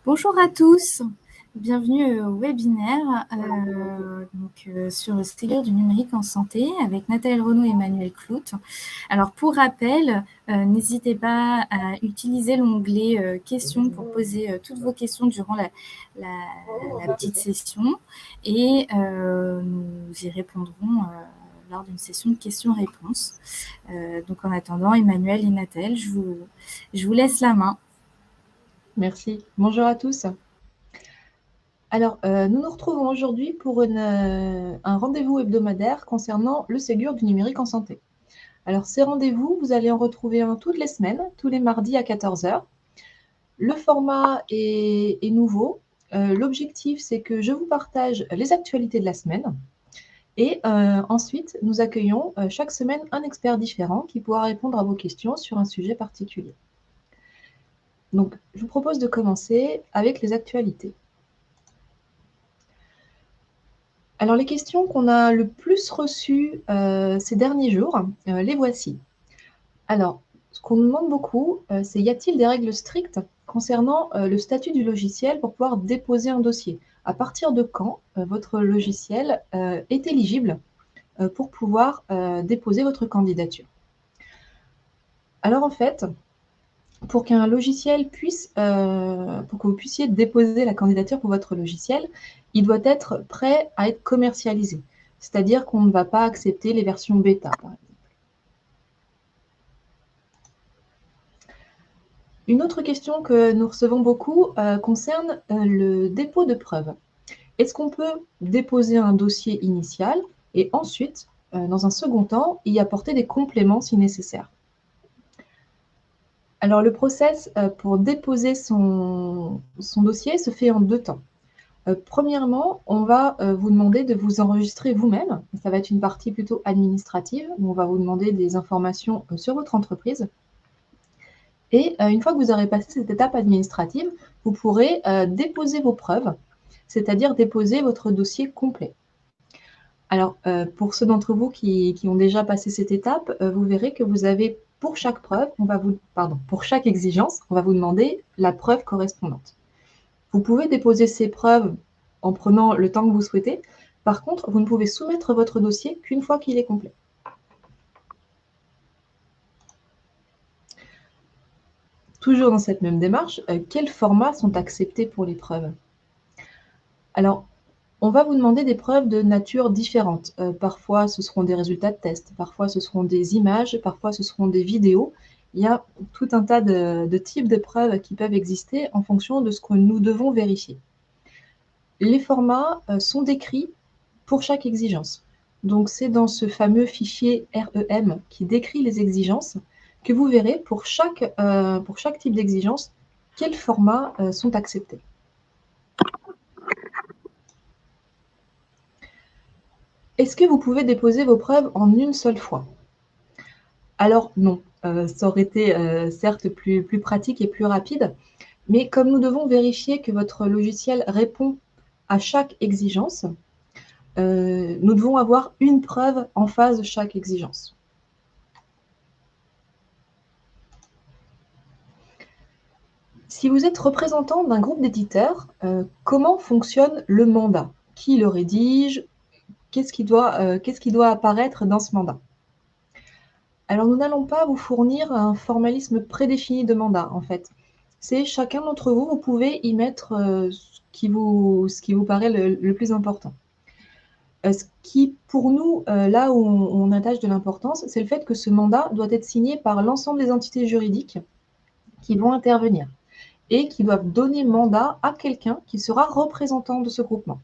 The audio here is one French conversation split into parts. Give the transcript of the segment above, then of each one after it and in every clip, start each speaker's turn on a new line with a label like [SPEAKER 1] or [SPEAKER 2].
[SPEAKER 1] Bonjour à tous, bienvenue au webinaire sur le Ségur du numérique en santé avec Nathalie Renaud et Emmanuel Clout. Alors pour rappel, n'hésitez pas à utiliser l'onglet questions pour poser toutes vos questions durant la petite session et nous y répondrons lors d'une session de questions-réponses. Donc en attendant, Emmanuel et Nathalie, je vous laisse la main.
[SPEAKER 2] Merci. Bonjour à tous. Alors, nous nous retrouvons aujourd'hui pour un rendez-vous hebdomadaire concernant le Ségur du numérique en santé. Alors, ces rendez-vous, vous allez en retrouver un toutes les semaines, tous les mardis à 14 h. Le format est nouveau. L'objectif, c'est que je vous partage les actualités de la semaine. Et ensuite, nous accueillons chaque semaine un expert différent qui pourra répondre à vos questions sur un sujet particulier. Donc, je vous propose de commencer avec les actualités. Alors, les questions qu'on a le plus reçues ces derniers jours, les voici. Alors, ce qu'on nous demande beaucoup, c'est y a-t-il des règles strictes concernant le statut du logiciel pour pouvoir déposer un dossier? À partir de quand votre logiciel est éligible pour pouvoir déposer votre candidature? Alors, en fait, pour qu'un logiciel puisse, pour que vous puissiez déposer la candidature pour votre logiciel, il doit être prêt à être commercialisé. C'est-à-dire qu'on ne va pas accepter les versions bêta, par exemple. Une autre question que nous recevons beaucoup concerne le dépôt de preuves. Est-ce qu'on peut déposer un dossier initial et ensuite, dans un second temps, y apporter des compléments si nécessaire? Alors, le process pour déposer son dossier se fait en 2 temps. Premièrement, on va vous demander de vous enregistrer vous-même. Ça va être une partie plutôt administrative, où on va vous demander des informations sur votre entreprise. Et une fois que vous aurez passé cette étape administrative, vous pourrez déposer vos preuves, c'est-à-dire déposer votre dossier complet. Alors, pour ceux d'entre vous qui ont déjà passé cette étape, vous verrez que vous avez, pour chaque preuve, pour chaque exigence, on va vous demander la preuve correspondante. Vous pouvez déposer ces preuves en prenant le temps que vous souhaitez. Par contre, vous ne pouvez soumettre votre dossier qu'une fois qu'il est complet. Toujours dans cette même démarche, quels formats sont acceptés pour les preuves? Alors, on va vous demander des preuves de nature différente. Parfois, ce seront des résultats de tests, parfois ce seront des images, parfois ce seront des vidéos. Il y a tout un tas de types de preuves qui peuvent exister en fonction de ce que nous devons vérifier. Les formats sont décrits pour chaque exigence. Donc, c'est dans ce fameux fichier REM qui décrit les exigences que vous verrez pour chaque type d'exigence quels formats sont acceptés. Est-ce que vous pouvez déposer vos preuves en une seule fois? Alors non, ça aurait été certes plus pratique et plus rapide, mais comme nous devons vérifier que votre logiciel répond à chaque exigence, nous devons avoir une preuve en face de chaque exigence. Si vous êtes représentant d'un groupe d'éditeurs, comment fonctionne le mandat? Qui le rédige? Qu'est-ce qui doit apparaître dans ce mandat? Alors, nous n'allons pas vous fournir un formalisme prédéfini de mandat, en fait. C'est chacun d'entre vous, vous pouvez y mettre ce qui vous paraît le plus important. Ce qui, pour nous, là où on attache de l'importance, c'est le fait que ce mandat doit être signé par l'ensemble des entités juridiques qui vont intervenir et qui doivent donner mandat à quelqu'un qui sera représentant de ce groupement.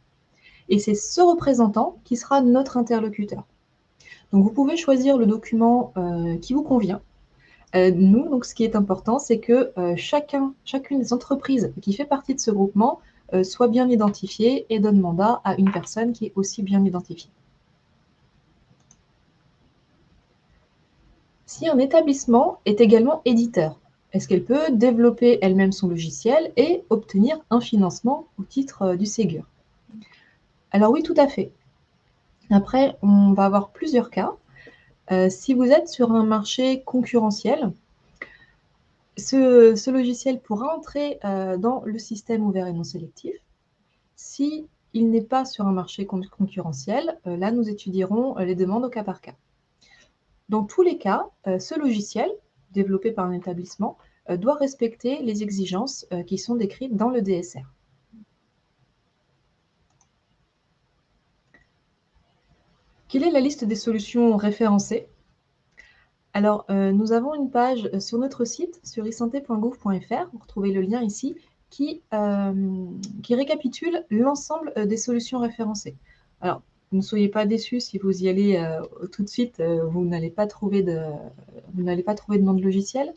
[SPEAKER 2] Et c'est ce représentant qui sera notre interlocuteur. Donc, vous pouvez choisir le document qui vous convient. Nous, donc, ce qui est important, c'est que chacune des entreprises qui fait partie de ce groupement soit bien identifiée et donne mandat à une personne qui est aussi bien identifiée. Si un établissement est également éditeur, est-ce qu'elle peut développer elle-même son logiciel et obtenir un financement au titre du Ségur? Alors oui, tout à fait. Après, on va avoir plusieurs cas. Si vous êtes sur un marché concurrentiel, Ce logiciel pourra entrer dans le système ouvert et non sélectif si il n'est pas sur un marché concurrentiel. Là, nous étudierons les demandes au cas par cas. Dans tous les cas, ce logiciel, développé par un établissement, doit respecter les exigences qui sont décrites dans le DSR. Quelle est la liste des solutions référencées? Alors, nous avons une page sur notre site, sur isanté.gouv.fr, vous retrouvez le lien ici, qui récapitule l'ensemble des solutions référencées. Alors, ne soyez pas déçus si vous y allez tout de suite, vous n'allez pas trouver de nom de logiciel.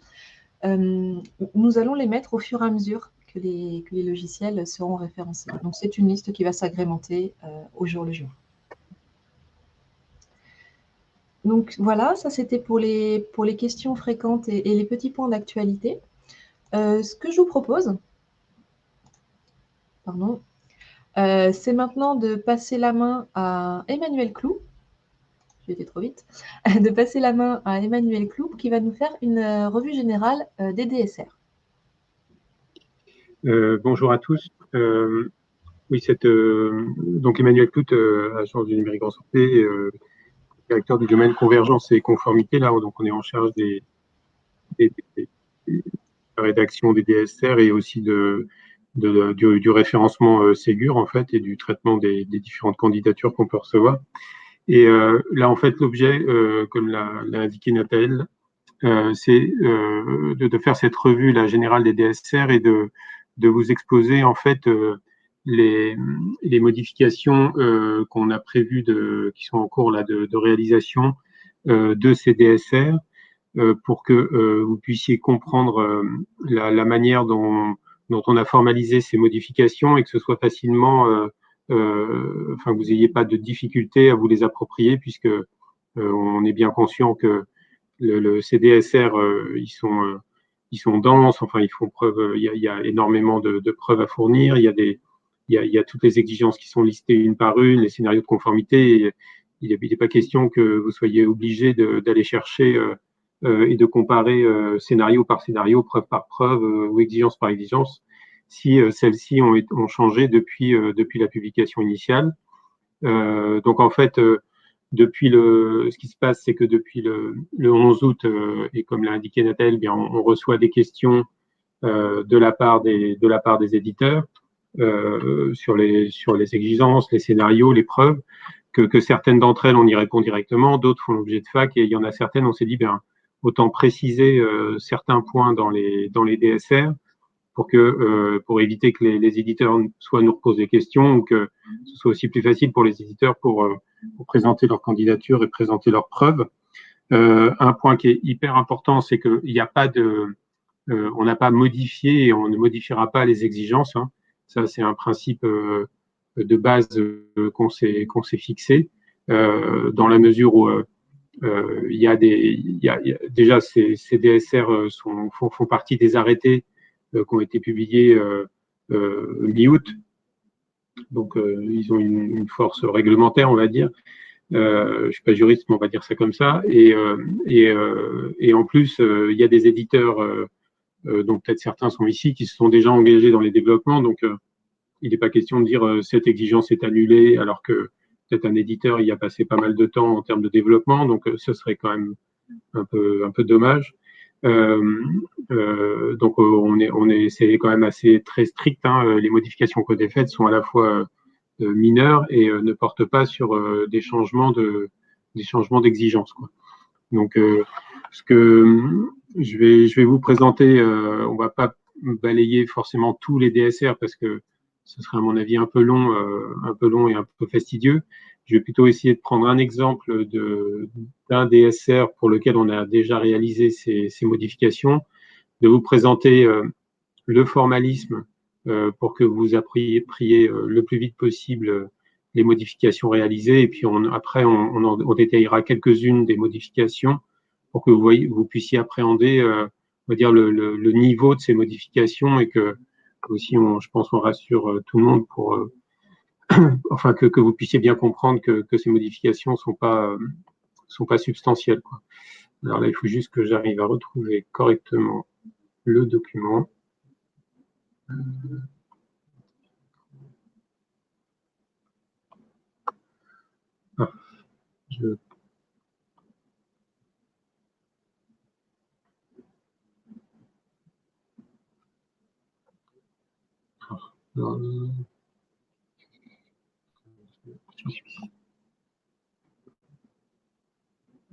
[SPEAKER 2] Nous allons les mettre au fur et à mesure que les logiciels seront référencés. Donc, c'est une liste qui va s'agrémenter au jour le jour. Donc voilà, ça c'était pour les questions fréquentes et les petits points d'actualité. Ce que je vous propose, c'est maintenant de passer la main à Emmanuel Clou. J'ai été trop vite. De passer la main à Emmanuel Clou qui va nous faire une revue générale des DSR.
[SPEAKER 3] Bonjour à tous. Oui, donc Emmanuel Clout, agence du numérique en santé, directeur du domaine convergence et conformité. Là, donc on est en charge de la rédaction des DSR et aussi du référencement Ségur en fait et du traitement des différentes candidatures qu'on peut recevoir. Et là, en fait, l'objet, comme l'a indiqué Nathalie, c'est de faire cette revue la générale des DSR et de vous exposer en fait les modifications qu'on a prévues qui sont en cours là de réalisation de ces DSR pour que vous puissiez comprendre la manière dont on a formalisé ces modifications et que ce soit facilement, enfin que vous n'ayez pas de difficulté à vous les approprier puisque on est bien conscient que ces DSR ils sont denses, enfin ils font preuve, il y a énormément de preuves à fournir, il y a toutes les exigences qui sont listées une par une, les scénarios de conformité. Et il n'est pas question que vous soyez obligé d'aller chercher et de comparer scénario par scénario, preuve par preuve ou exigence par exigence, si celles-ci ont changé depuis la publication initiale. Donc en fait, ce qui se passe, c'est que depuis le 11 août, et comme l'a indiqué Nathalie, bien on reçoit des questions de la part des éditeurs sur les exigences, les scénarios, les preuves, que certaines d'entre elles on y répond directement, d'autres font l'objet de fac, et il y en a certaines, on s'est dit bien autant préciser certains points dans les DSR pour éviter que les éditeurs soit nous reposent des questions ou que ce soit aussi plus facile pour les éditeurs pour présenter leur candidature et présenter leurs preuves. Un point qui est hyper important, c'est qu'il n'y a pas on n'a pas modifié et on ne modifiera pas les exigences. Hein. Ça, c'est un principe de base qu'on s'est fixé dans la mesure où déjà ces DSR font partie des arrêtés qui ont été publiés mi-août. Donc, ils ont une force réglementaire, on va dire. Je ne suis pas juriste, mais on va dire ça comme ça. Et en plus, il y a des éditeurs, dont peut-être certains sont ici, qui se sont déjà engagés dans les développements. Donc, il n'est pas question de dire cette exigence est annulée, alors que peut-être un éditeur y a passé pas mal de temps en termes de développement. Donc, ce serait quand même un peu dommage. Donc c'est quand même assez très strict. Hein. Les modifications qui ont été faites sont à la fois mineures et ne portent pas sur des changements d'exigence. Donc ce que je vais vous présenter, on va pas balayer forcément tous les DSR parce que ce serait à mon avis un peu long et un peu fastidieux. Je vais plutôt essayer de prendre un exemple d'un DSR pour lequel on a déjà réalisé ces modifications, de vous présenter le formalisme pour que vous appriez le plus vite possible les modifications réalisées, et puis après on détaillera quelques-unes des modifications pour que vous puissiez appréhender on va dire le niveau de ces modifications et que aussi je pense on rassure tout le monde pour enfin que vous puissiez bien comprendre que ces modifications sont pas substantielles, quoi. Alors là, il faut juste que j'arrive à retrouver correctement le document. Ah,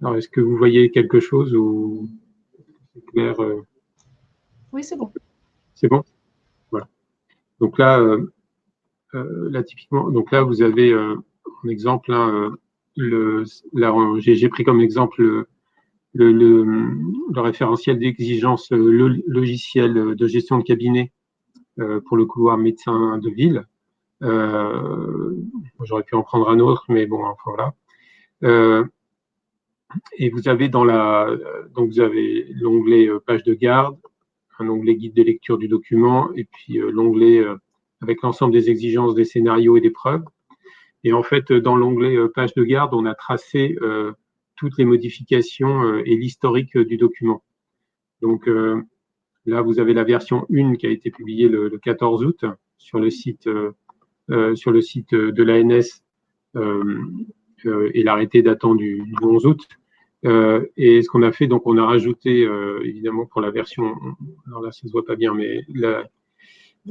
[SPEAKER 3] Alors, est-ce que vous voyez quelque chose ou c'est clair?
[SPEAKER 2] Oui, c'est bon.
[SPEAKER 3] C'est bon? Voilà. Donc là, typiquement, donc là, vous avez un exemple, hein, j'ai pris comme exemple le référentiel d'exigence logiciel de gestion de cabinet pour le couloir médecin de ville. J'aurais pu en prendre un autre, mais bon, enfin, voilà. Et vous avez donc vous avez l'onglet page de garde, un onglet guide de lecture du document, et puis l'onglet avec l'ensemble des exigences, des scénarios et des preuves. Et en fait, dans l'onglet page de garde, on a tracé toutes les modifications et l'historique du document. Donc là, vous avez la version 1 qui a été publiée le 14 août sur le site de l'ANS et l'arrêté datant du 11 août. Et ce qu'on a fait, donc on a rajouté évidemment pour la version, alors là ça se voit pas bien, mais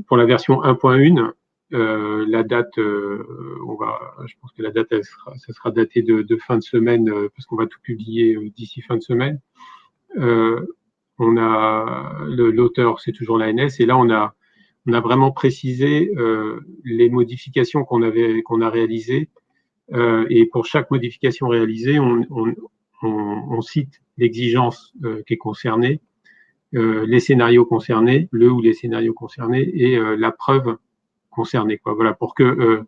[SPEAKER 3] pour la version 1.1, la date, je pense que la date, ça sera daté de fin de semaine, parce qu'on va tout publier d'ici fin de semaine. On a l'auteur, c'est toujours l'ANS, et là on a vraiment précisé les modifications qu'on a réalisées, et pour chaque modification réalisée, on cite l'exigence qui est concernée, les scénarios concernés, le ou les scénarios concernés, et la preuve concernée, quoi. Voilà, pour que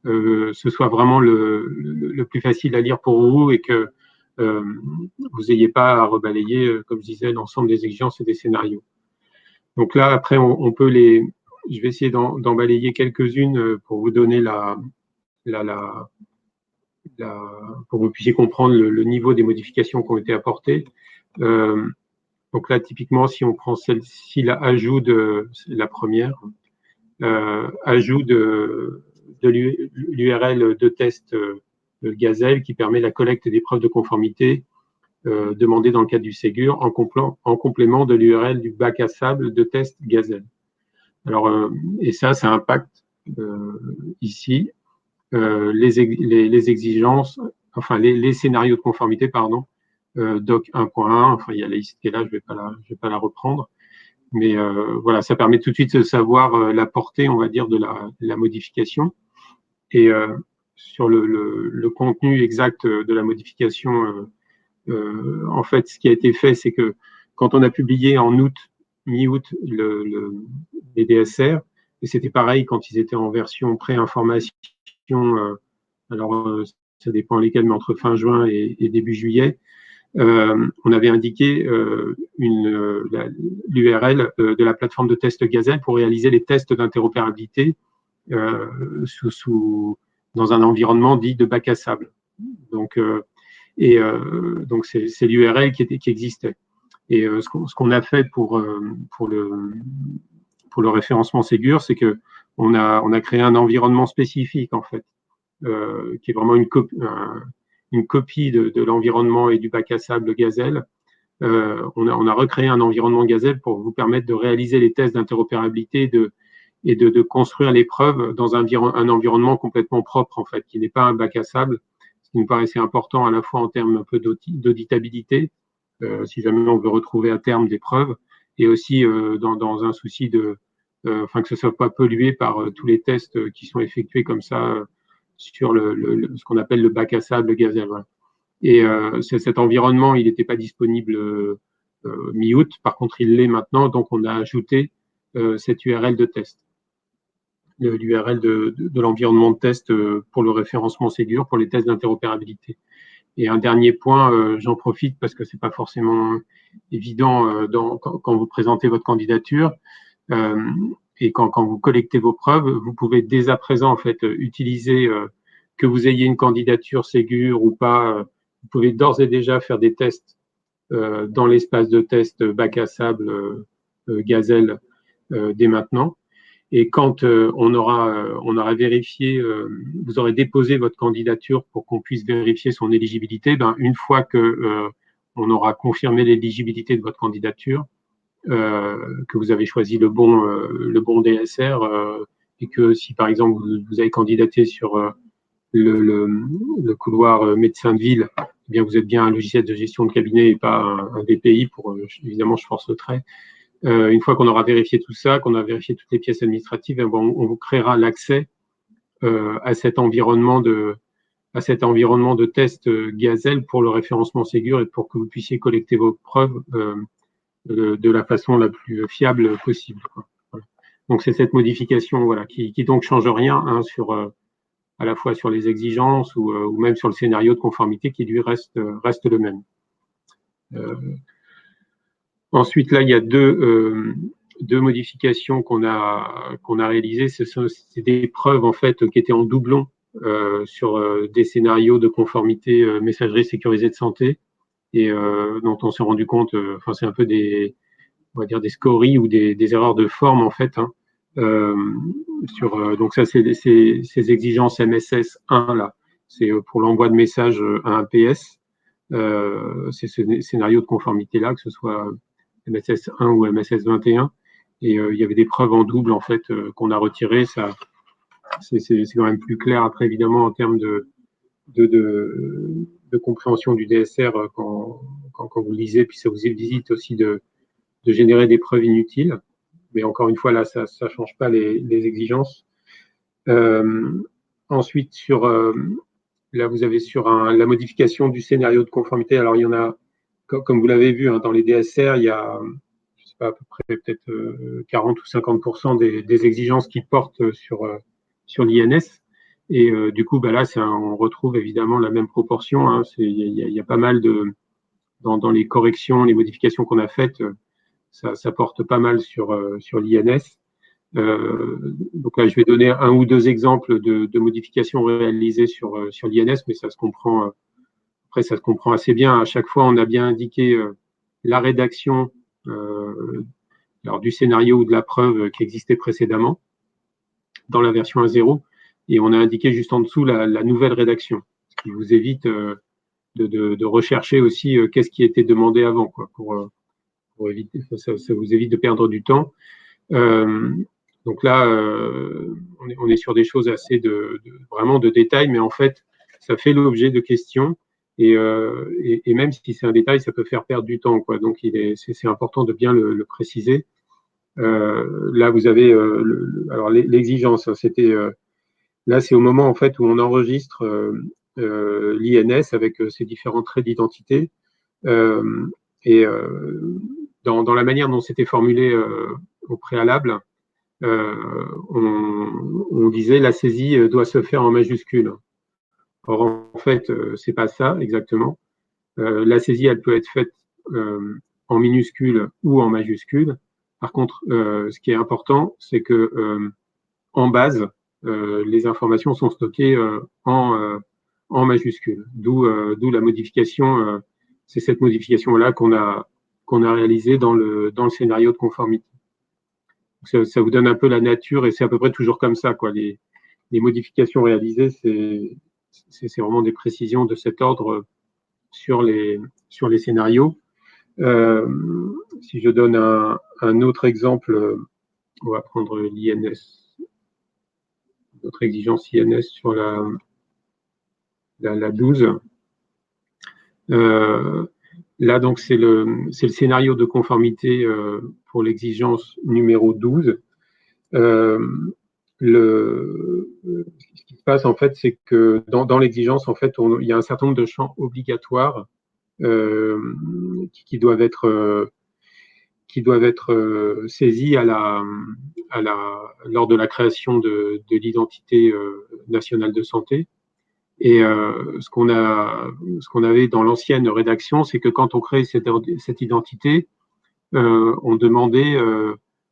[SPEAKER 3] ce soit vraiment le plus facile à lire pour vous et que vous n'ayez pas à rebalayer, comme je disais, l'ensemble des exigences et des scénarios. Donc là, après, je vais essayer d'en balayer quelques-unes pour vous donner pour que vous puissiez comprendre le niveau des modifications qui ont été apportées. Donc là, typiquement, si on prend celle-ci, l'ajout de la première, ajout de l'URL de test Gazelle qui permet la collecte des preuves de conformité demandées dans le cadre du Ségur en complément de l'URL du bac à sable de test Gazelle. Alors, et ça impacte ici les exigences, enfin les scénarios de conformité, pardon, doc 1.1, enfin il y a la liste qui est là, je vais pas la reprendre, mais voilà, ça permet tout de suite de savoir la portée, on va dire, de la modification. Et sur le contenu exact de la modification, en fait, ce qui a été fait, c'est que quand on a publié en août, mi-août, les DSR, et c'était pareil quand ils étaient en version pré-information, alors ça dépend lesquels, mais entre fin juin et début juillet, on avait indiqué l'URL de la plateforme de test Gazelle pour réaliser les tests d'interopérabilité dans un environnement dit de bac à sable. Donc, donc c'est l'URL qui existait. Et ce qu'on a fait pour le référencement Ségur, c'est que on a créé un environnement spécifique en fait, qui est vraiment une copie de l'environnement et du bac à sable Gazelle. On a recréé un environnement Gazelle pour vous permettre de réaliser les tests d'interopérabilité et de construire les preuves dans un environnement complètement propre, en fait, qui n'est pas un bac à sable, ce qui nous paraissait important à la fois en termes un peu d'auditabilité, si jamais on veut retrouver à terme des preuves, et aussi dans un souci que ce soit pas pollué par tous les tests qui sont effectués comme ça sur ce qu'on appelle le bac à sable Gazelle. Voilà. Et cet environnement, il n'était pas disponible mi-août. Par contre, il l'est maintenant. Donc, on a ajouté cette URL de test, l'URL de l'environnement de test pour le référencement Ségur, pour les tests d'interopérabilité. Et un dernier point, j'en profite parce que c'est pas forcément évident quand vous présentez votre candidature et quand vous collectez vos preuves, vous pouvez dès à présent en fait utiliser que vous ayez une candidature Ségur ou pas. Vous pouvez d'ores et déjà faire des tests dans l'espace de test bac à sable Gazelle dès maintenant. Et quand on aura vérifié, vous aurez déposé votre candidature pour qu'on puisse vérifier son éligibilité, une fois que on aura confirmé l'éligibilité de votre candidature, que vous avez choisi le bon DSR, et que si par exemple vous avez candidaté sur le couloir médecin de ville, eh bien vous êtes bien un logiciel de gestion de cabinet et pas un DPI pour évidemment je force le trait. Une fois qu'on aura vérifié tout ça, qu'on a vérifié toutes les pièces administratives, on vous créera l'accès à cet environnement de test Gazelle pour le référencement Ségur et pour que vous puissiez collecter vos preuves de la façon la plus fiable possible, quoi. Voilà. Donc c'est cette modification, voilà, qui donc change rien, hein, sur à la fois sur les exigences ou même sur le scénario de conformité qui lui reste le même. Ensuite, là, il y a deux modifications qu'on a réalisées. C'est des preuves en fait qui étaient en doublon sur des scénarios de conformité messagerie sécurisée de santé et dont on s'est rendu compte. Enfin, c'est un peu on va dire des scories ou des erreurs de forme en fait. Hein, donc ça, c'est ces exigences MSS 1 là. C'est pour l'envoi de messages à un PS. C'est ce scénario de conformité là, que ce soit MSS 1 ou MSS 21, et il y avait des preuves en double en fait qu'on a retirées. Ça, c'est quand même plus clair après évidemment en termes de compréhension du DSR quand vous lisez, puis ça vous évite aussi de générer des preuves inutiles. Mais encore une fois là, ça change pas les exigences. Ensuite là vous avez sur la modification du scénario de conformité. Alors il y en a, comme vous l'avez vu, hein, dans les DSR, il y a, je sais pas, à peu près peut-être 40 ou 50% des exigences qui portent sur l'INS. Et du coup, là, on retrouve évidemment la même proportion. Hein. Il y a pas mal dans les corrections, les modifications qu'on a faites, ça porte pas mal sur l'INS. Donc là, je vais donner un ou deux exemples de modifications réalisées sur l'INS, mais ça se comprend. Après, ça se comprend assez bien. À chaque fois, on a bien indiqué la rédaction du scénario ou de la preuve qui existait précédemment dans la version 1.0, et on a indiqué juste en dessous la nouvelle rédaction, ce qui vous évite de rechercher aussi qu'est-ce qui était demandé avant, quoi, pour éviter, ça vous évite de perdre du temps. Donc là, on est sur des choses assez vraiment de détail, mais en fait, ça fait l'objet de questions. Et même si c'est un détail, ça peut faire perdre du temps, quoi. Donc c'est important de bien le préciser. Là, vous avez alors l'exigence. Hein, là, c'est au moment en fait où on enregistre l'INS avec ses différents traits d'identité. Et dans la manière dont c'était formulé au préalable, on disait la saisie doit se faire en majuscule. Or, en fait, c'est pas ça exactement. La saisie, elle peut être faite en minuscule ou en majuscule. Par contre, ce qui est important, c'est que en base, les informations sont stockées en majuscule. D'où la modification. C'est cette modification-là qu'on a réalisée dans le scénario de conformité. Ça vous donne un peu la nature, et c'est à peu près toujours comme ça, quoi. Les modifications réalisées, c'est vraiment des précisions de cet ordre sur les scénarios. Si je donne un autre exemple, on va prendre l'INS, notre exigence INS sur la 12. Là, donc, c'est le scénario de conformité pour l'exigence numéro 12. Ce qui se passe, en fait, c'est que dans l'exigence, en fait, il y a un certain nombre de champs obligatoires qui doivent être saisis lors de la création de l'identité nationale de santé. Et ce qu'on avait dans l'ancienne rédaction, c'est que quand on crée cette identité, on demandait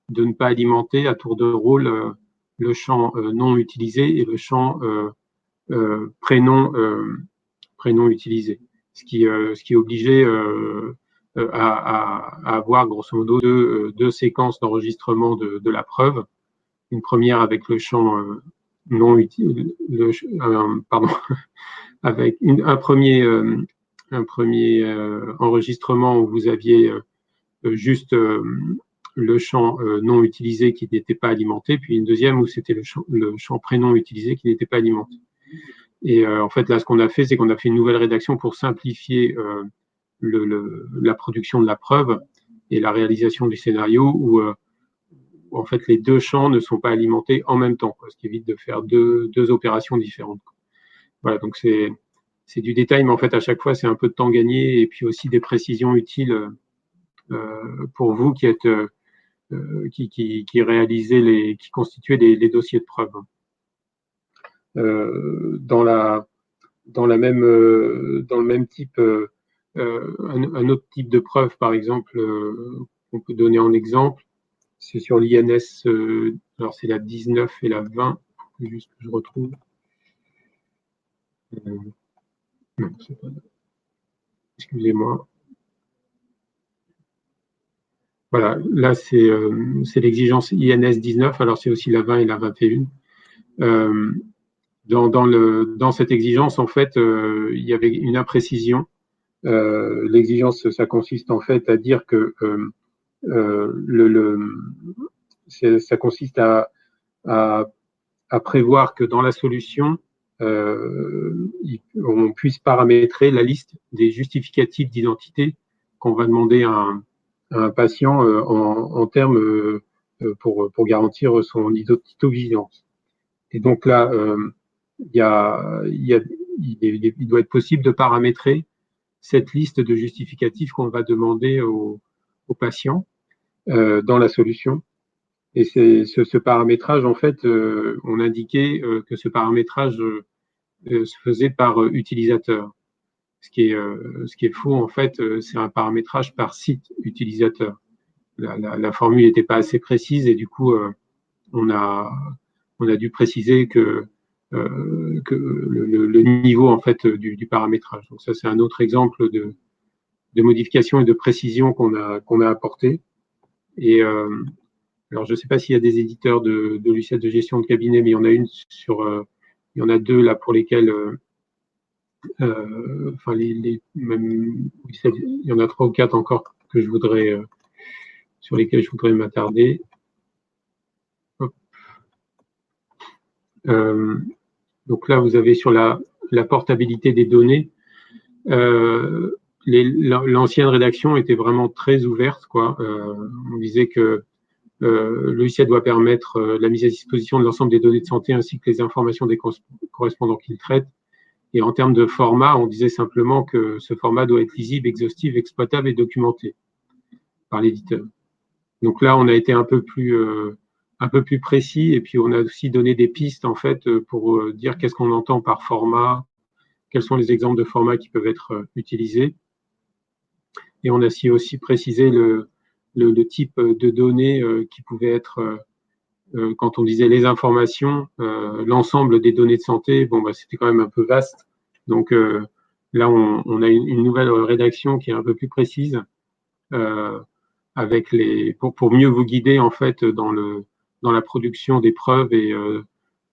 [SPEAKER 3] de ne pas alimenter à tour de rôle le champ non utilisé et le champ prénom utilisé, ce qui obligeait à avoir grosso modo deux séquences d'enregistrement de la preuve. Une première avec le champ non utile, pardon, avec un premier enregistrement où vous aviez juste le champ non utilisé qui n'était pas alimenté, puis une deuxième où c'était le champ prénom utilisé qui n'était pas alimenté. Et en fait, là, ce qu'on a fait, c'est qu'on a fait une nouvelle rédaction pour simplifier la production de la preuve et la réalisation du scénario où en fait les deux champs ne sont pas alimentés en même temps, ce qui évite de faire deux opérations différentes. Voilà, donc c'est du détail, mais en fait à chaque fois c'est un peu de temps gagné et puis aussi des précisions utiles pour vous qui êtes qui réalisez qui constituez les dossiers de preuve. Dans le même type, un autre type de preuve, par exemple, qu'on peut donner en exemple, c'est sur l'INS, alors c'est la 19 et la 20, juste que je retrouve. Non, c'est pas là. Excusez-moi. Voilà, là c'est l'exigence INS 19, alors c'est aussi la 20 et la 21. Dans cette exigence, en fait, il y avait une imprécision. L'exigence, ça consiste en fait à dire que ça consiste à prévoir que dans la solution, on puisse paramétrer la liste des justificatifs d'identité qu'on va demander à un patient en termes pour garantir son identitovigilance. Et donc là, il doit être possible de paramétrer cette liste de justificatifs qu'on va demander au patient dans la solution. Et ce paramétrage, en fait, on indiquait que ce paramétrage se faisait par utilisateur. Ce qui est faux, en fait, c'est un paramétrage par site utilisateur. La formule n'était pas assez précise et du coup, on a dû préciser que le niveau en fait du paramétrage. Donc ça, c'est un autre exemple de modification et de précision qu'on a apporté. Et alors, je ne sais pas s'il y a des éditeurs de logiciels de gestion de cabinet, mais il y en a il y en a deux là pour lesquels, enfin même, il y en a 3 ou 4 encore que sur lesquels je voudrais m'attarder. Donc là, vous avez sur la portabilité des données. L'ancienne rédaction était vraiment très ouverte, quoi. On disait que le logiciel doit permettre la mise à disposition de l'ensemble des données de santé ainsi que les informations des correspondants qu'il traite. Et en termes de format, on disait simplement que ce format doit être lisible, exhaustif, exploitable et documenté par l'éditeur. Donc là, on a été un peu plus précis et puis on a aussi donné des pistes en fait pour dire qu'est-ce qu'on entend par format, quels sont les exemples de formats qui peuvent être utilisés. Et on a aussi précisé le type de données qui pouvaient être, quand on disait les informations, l'ensemble des données de santé, bon, c'était quand même un peu vaste. Donc là, on a une nouvelle rédaction qui est un peu plus précise avec pour mieux vous guider en fait dans la production des preuves et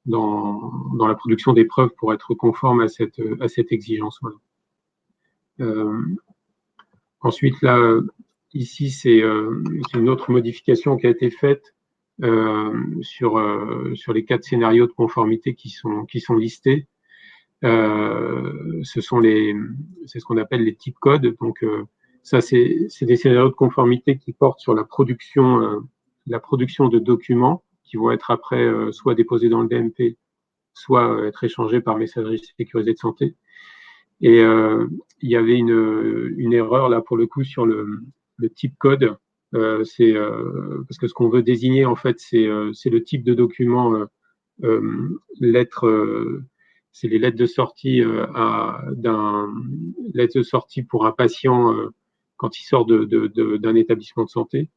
[SPEAKER 3] dans la production des preuves pour être conforme à cette exigence. Voilà. Ensuite, là, ici, c'est une autre modification qui a été faite sur les 4 scénarios de conformité qui sont listés. C'est ce qu'on appelle les types codes. Donc, ça, c'est des scénarios de conformité qui portent sur la production de documents qui vont être après soit déposés dans le DMP, soit être échangés par messagerie sécurisée de santé. Et il y avait une erreur là pour le coup sur le type code. Parce que ce qu'on veut désigner en fait, c'est le type de document c'est les lettres de sortie lettres de sortie pour un patient quand il sort d'un établissement de santé.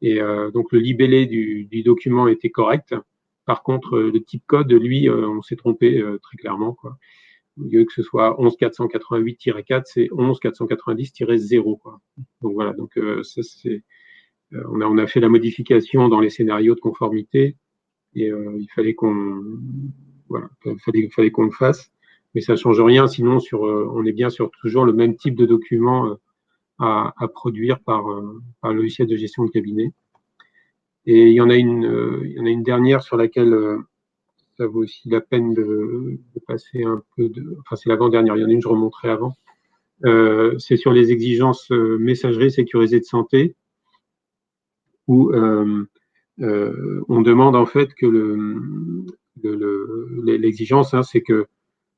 [SPEAKER 3] Et donc le libellé du document était correct. Par contre, le type code, lui, on s'est trompé très clairement, quoi. Au lieu que ce soit 11488-4, c'est 11490-0, quoi. Donc voilà, donc ça c'est, on a fait la modification dans les scénarios de conformité et il fallait qu'on, voilà, fallait qu'on le fasse, mais ça change rien. Sinon, on est bien sur toujours le même type de document à produire par logiciel de gestion de cabinet. Et il y en a une dernière sur laquelle ça vaut aussi la peine de passer un peu enfin, c'est l'avant-dernière. Il y en a une, je remonterai avant. C'est sur les exigences messagerie sécurisée de santé, où on demande en fait que l'exigence, hein, c'est que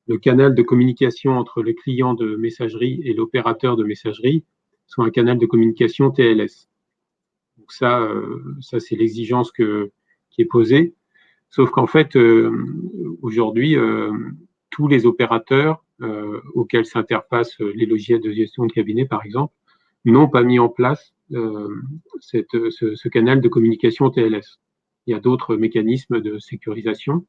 [SPEAKER 3] le canal de communication entre le client de messagerie et l'opérateur de messagerie soit un canal de communication TLS. Donc ça c'est l'exigence qui est posée. Sauf qu'en fait, aujourd'hui, tous les opérateurs auxquels s'interfacent les logiciels de gestion de cabinet, par exemple, n'ont pas mis en place ce canal de communication TLS. Il y a d'autres mécanismes de sécurisation.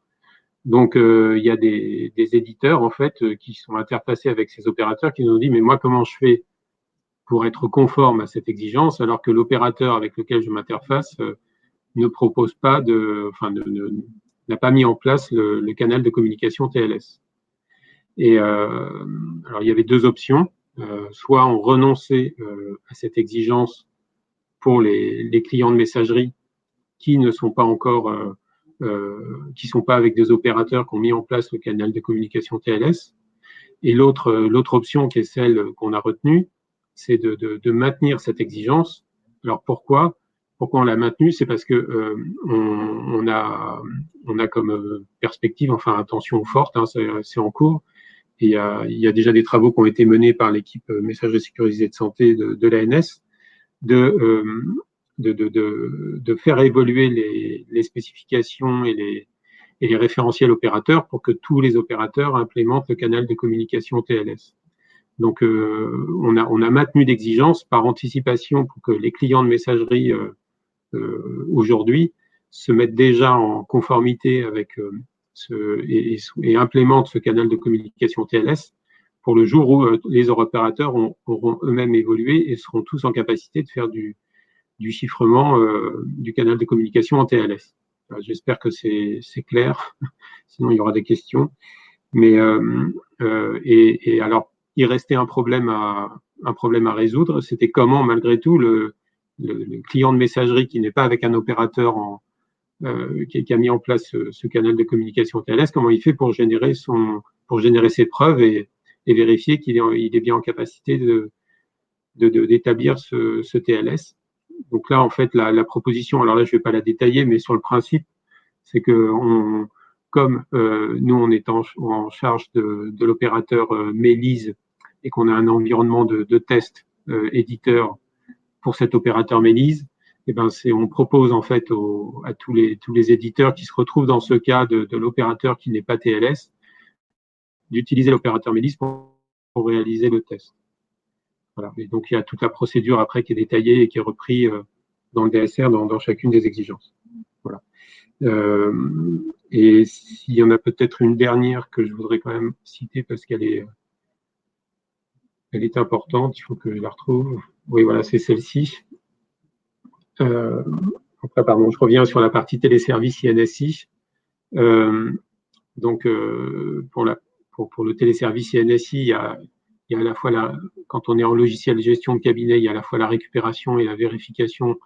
[SPEAKER 3] Donc, il y a des éditeurs, en fait, qui sont interfacés avec ces opérateurs qui nous ont dit, mais moi, comment je fais pour être conforme à cette exigence, alors que l'opérateur avec lequel je m'interface ne propose pas n'a pas mis en place le canal de communication TLS. Et alors, il y avait deux options. Soit on renonçait à cette exigence pour les clients de messagerie qui ne sont pas encore, qui sont pas avec des opérateurs qui ont mis en place le canal de communication TLS. Et l'autre option, qui est celle qu'on a retenue, c'est de maintenir cette exigence. Alors pourquoi on l'a maintenue? C'est parce que on a comme perspective, enfin intention forte, hein, c'est en cours. Et il y a déjà des travaux qui ont été menés par l'équipe messagerie sécurisée de santé de l'ANS de faire évoluer les spécifications et les référentiels opérateurs pour que tous les opérateurs implémentent le canal de communication TLS. Donc, on a maintenu l'exigence par anticipation pour que les clients de messagerie aujourd'hui se mettent déjà en conformité avec et implémentent ce canal de communication TLS pour le jour où les opérateurs auront eux-mêmes évolué et seront tous en capacité de faire du chiffrement du canal de communication en TLS. J'espère que c'est clair, sinon il y aura des questions. Mais et alors, il restait un problème à résoudre, c'était comment, malgré tout, le client de messagerie qui n'est pas avec un opérateur qui a mis en place ce canal de communication TLS, comment il fait pour générer ses preuves et vérifier qu'il est bien en capacité d'établir ce TLS. Donc là, en fait, la proposition, alors là, je ne vais pas la détailler, mais sur le principe, c'est que comme nous, on est en charge de l'opérateur Mélise et qu'on a un environnement de test éditeur pour cet opérateur Mélise, eh ben, on propose en fait à tous les éditeurs qui se retrouvent dans ce cas de l'opérateur qui n'est pas TLS d'utiliser l'opérateur Mélise pour réaliser le test. Voilà. Et donc, il y a toute la procédure après qui est détaillée et qui est reprise dans le DSR dans chacune des exigences. Voilà. Et s'il y en a peut-être une dernière que je voudrais quand même citer parce qu'elle est importante, il faut que je la retrouve. Oui, voilà, c'est celle-ci. Après, pardon, je reviens sur la partie téléservice INSI. Donc, pour le téléservice INSI, il y a à la fois quand on est en logiciel de gestion de cabinet, il y a à la fois la récupération et la vérification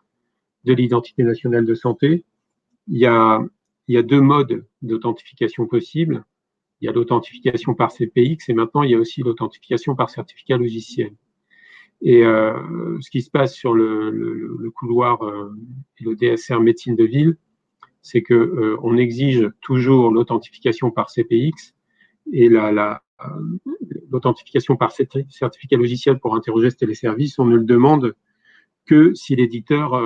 [SPEAKER 3] de l'identité nationale de santé. Il y a deux modes d'authentification possibles. Il y a l'authentification par CPX et maintenant il y a aussi l'authentification par certificat logiciel. Et ce qui se passe sur le couloir et le DSR médecine de ville, c'est que on exige toujours l'authentification par CPX et l'authentification par certificat logiciel pour interroger ce téléservice, on ne le demande que si l'éditeur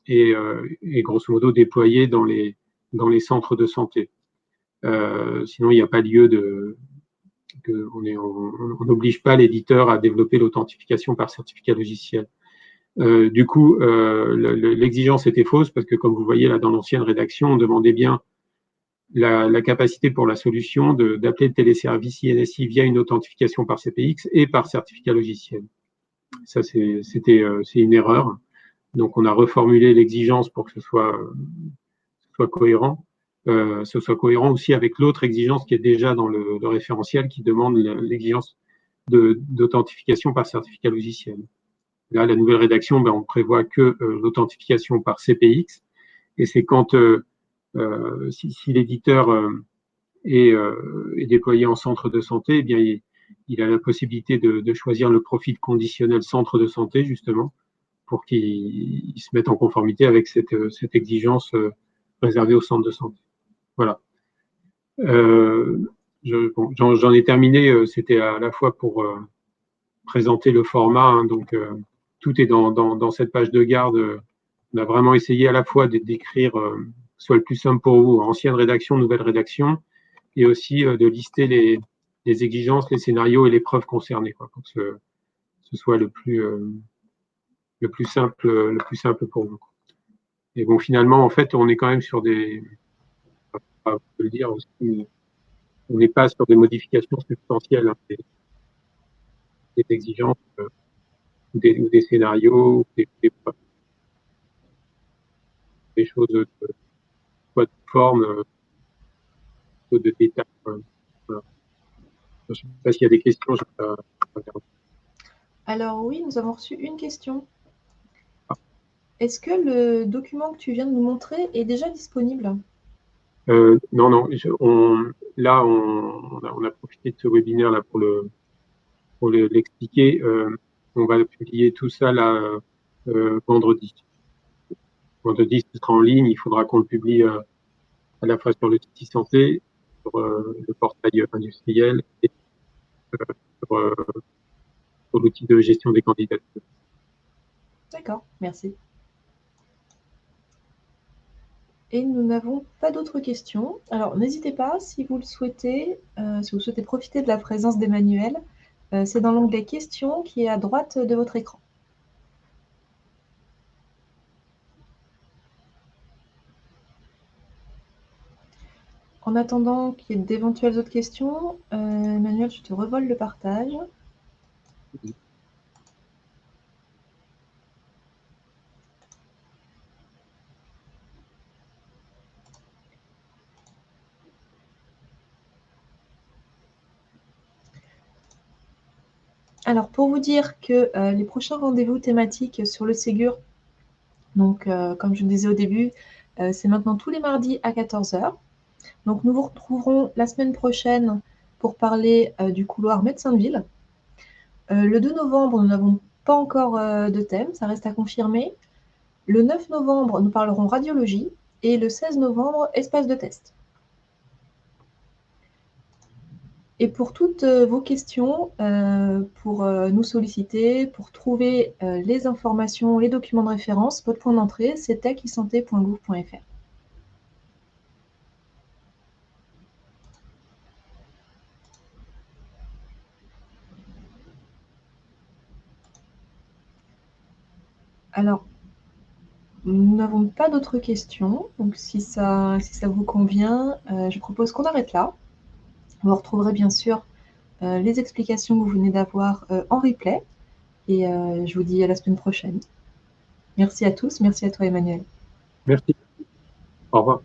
[SPEAKER 3] est grosso modo déployé dans les centres de santé. Sinon, il n'y a pas lieu on n'oblige pas l'éditeur à développer l'authentification par certificat logiciel. Du coup, l'exigence était fausse parce que, comme vous voyez là dans l'ancienne rédaction, on demandait bien la capacité pour la solution d'appeler le téléservice INSI via une authentification par CPX et par certificat logiciel. Ça, c'est une erreur. Donc, on a reformulé l'exigence pour que ce soit cohérent. Ce soit cohérent aussi avec l'autre exigence qui est déjà dans le référentiel qui demande l'exigence d'authentification par certificat logiciel. Là, la nouvelle rédaction, on prévoit que l'authentification par CPX, et c'est quand si l'éditeur est déployé en centre de santé, eh bien, il a la possibilité de choisir le profil conditionnel centre de santé, justement, pour qu'il se mette en conformité avec cette exigence réservée au centre de santé. Voilà. J'en ai terminé. C'était à la fois pour présenter le format. Hein, donc, tout est dans cette page de garde. On a vraiment essayé à la fois d'écrire soit le plus simple pour vous, ancienne rédaction, nouvelle rédaction, et aussi de lister les exigences, les scénarios et les preuves concernées, quoi, pour que ce soit le plus simple pour vous. Et bon, finalement, en fait, on est quand même sur on peut le dire aussi, on n'est pas sur des modifications substantielles, hein, des exigences ou des scénarios, des choses soit de forme, soit de détail. Voilà. Je ne sais pas s'il y a des questions.
[SPEAKER 2] Alors oui, nous avons reçu une question. Est-ce que le document que tu viens de nous montrer est déjà disponible?
[SPEAKER 3] Non. On a profité de ce webinaire là pour l'expliquer. On va publier tout ça là vendredi. Vendredi, ce sera en ligne. Il faudra qu'on le publie à la fois sur le site e-santé, sur le portail industriel et sur l'outil de gestion des candidatures.
[SPEAKER 2] D'accord, merci. Et nous n'avons pas d'autres questions. Alors, n'hésitez pas, si vous le souhaitez, si vous souhaitez profiter de la présence d'Emmanuel, c'est dans l'onglet Questions qui est à droite de votre écran. En attendant qu'il y ait d'éventuelles autres questions, Emmanuel, je te revole le partage. Alors, pour vous dire que les prochains rendez-vous thématiques sur le Ségur, donc comme je le disais au début, c'est maintenant tous les mardis à 14 h. Donc, nous vous retrouverons la semaine prochaine pour parler du couloir médecin de ville. Le 2 novembre, nous n'avons pas encore de thème, ça reste à confirmer. Le 9 novembre, nous parlerons radiologie et le 16 novembre, espace de test. Et pour toutes vos questions, pour nous solliciter, pour trouver les informations, les documents de référence, votre point d'entrée, c'est tech-santé.gouv.fr. Alors, nous n'avons pas d'autres questions, donc si ça vous convient, je propose qu'on arrête là. Vous retrouverez bien sûr les explications que vous venez d'avoir en replay, et je vous dis à la semaine prochaine. Merci à tous, merci à toi Emmanuel.
[SPEAKER 3] Merci. Au revoir.